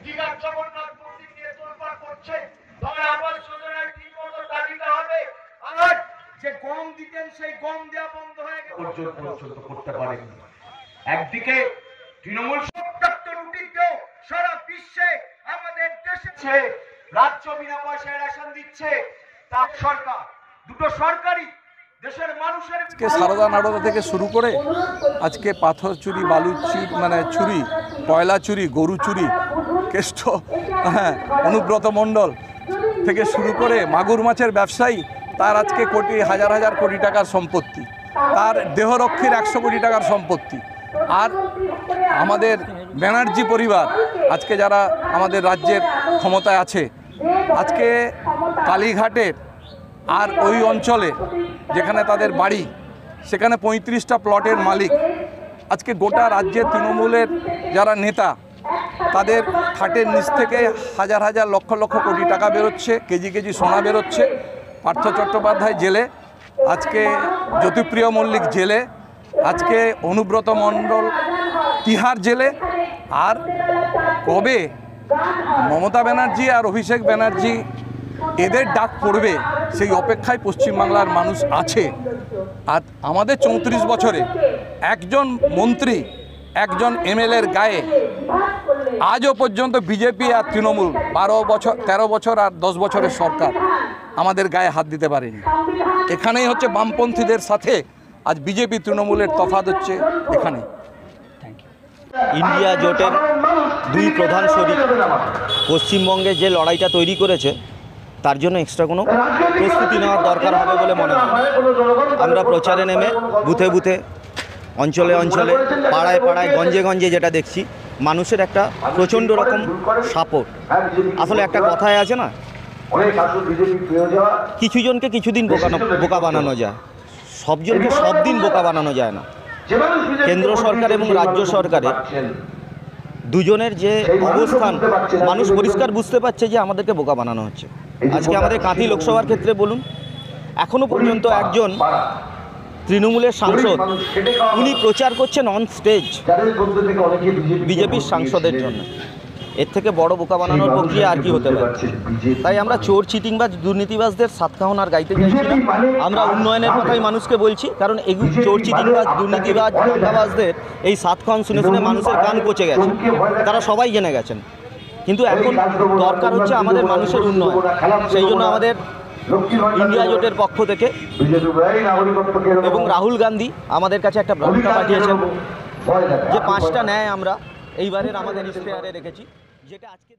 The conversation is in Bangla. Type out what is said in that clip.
দীঘার জগন্নাথ মন্দির নিয়ে তোলপাড় করছে, তবে আবার যোজনায় ঠিকমতো তালিকা হবে। আর যে গম দিতেন সেই গম দেওয়া বন্ধ হয়ে গেছে, পর্যন্ত করতে পারেনি। একদিকে তৃণমূল সারা বিশ্বে আমাদের দেশে রাজ্য বিনা পয়সায় রেশন দিচ্ছে, তার সরকার দুটো সরকারি দেশের মানুষের সারদা নাড়দা থেকে শুরু করে আজকে পাথর চুরি, বালু চুরি, কয়লা চুরি, গরু চুরি, কেষ্ট অনুব্রত মণ্ডল থেকে শুরু করে মাগুর মাছের ব্যবসায়ী, তার আজকে হাজার হাজার কোটি টাকার সম্পত্তি, তার দেহরক্ষীর 100 কোটি টাকার সম্পত্তি। আর আমাদের ব্যানার্জি পরিবার আজকে যারা আমাদের রাজ্যের ক্ষমতায় আছে, আজকে কালীঘাটের আর ওই অঞ্চলে যেখানে তাদের বাড়ি, সেখানে 35টা প্লটের মালিক। আজকে গোটা রাজ্যের তৃণমূলের যারা নেতা, তাদের খাটের নিচ থেকে হাজার হাজার লক্ষ লক্ষ কোটি টাকা বেরোচ্ছে, কেজি কেজি সোনা বেরোচ্ছে। পার্থ চট্টোপাধ্যায় জেলে, আজকে জ্যোতিপ্রিয় মল্লিক জেলে, আজকে অনুব্রত মণ্ডল তিহার জেলে। আর কবে মমতা ব্যানার্জি আর অভিষেক ব্যানার্জি এদের ডাক পড়বে সেই অপেক্ষায় পশ্চিমবাংলার মানুষ আছে। আর আমাদের 34 বছরে একজন মন্ত্রী, একজন এমএলএর গায়ে আজও পর্যন্ত বিজেপি আর তৃণমূল 13 বছর আর 10 বছরের সরকার আমাদের গায়ে হাত দিতে পারেনি। এখানেই হচ্ছে বামপন্থীদের সাথে আজ বিজেপি তৃণমূলের তফাৎ হচ্ছে এখানে। ইন্ডিয়া জোটের দুই প্রধান শরিক পশ্চিমবঙ্গে যে লড়াইটা তৈরি করেছে, তার জন্য এক্সট্রা কোনো প্রস্তুতি নেওয়ার দরকার হবে বলে মনে হয়। আমরা প্রচারে নেমে বুথে বুথে, অঞ্চলে অঞ্চলে, পাড়ায় পাড়ায়, গঞ্জে গঞ্জে যেটা দেখছি, মানুষের একটা প্রচণ্ড রকম সাপোর্ট। আসলে একটা কথায় আছে না, কিছুজনকে কিছুদিন বোকা বানানো যায়, সবজনকে সব দিন বোকা বানানো যায় না। কেন্দ্র সরকার এবং রাজ্য সরকারের দুজনের যে অবস্থান, মানুষ পরিষ্কার বুঝতে পারছে যে আমাদেরকে বোকা বানানো হচ্ছে। আজকে আমাদের কাঁথি লোকসভার ক্ষেত্রে বলুন, এখনও পর্যন্ত একজন তৃণমূলের সাংসদ, উনি প্রচার করছেন অন স্টেজ বিজেপির সাংসদের জন্য। এর থেকে বড় বোকা বানানোর প্রক্রিয়া আর কি হতে পারে? তাই আমরা চোর, চিটিংবাজ, দুর্নীতিবাজদের সাতকাহন আর গাইতে চাইছি না। আমরা উন্নয়নের কথাই মানুষকে বলছি, কারণ এই চোর, চিটিংবাজ, দুর্নীতিবাজ, দাঙ্গাবাজদের এই সাতকাহন শুনে শুনে মানুষের কান পচে গেছে, তারা সবাই জেনে গেছেন। কিন্তু এখন দরকার হচ্ছে আমাদের মানুষের উন্নয়ন। সেই জন্য আমাদের ইন্ডিয়া জোটের পক্ষ থেকে এবং রাহুল গান্ধী আমাদের কাছে একটা বার্তা পাঠিয়েছেন যে 5টা ন্যায় আমরা এইবারের আমাদের ইশতেহারে রেখেছি, যেটা আজকে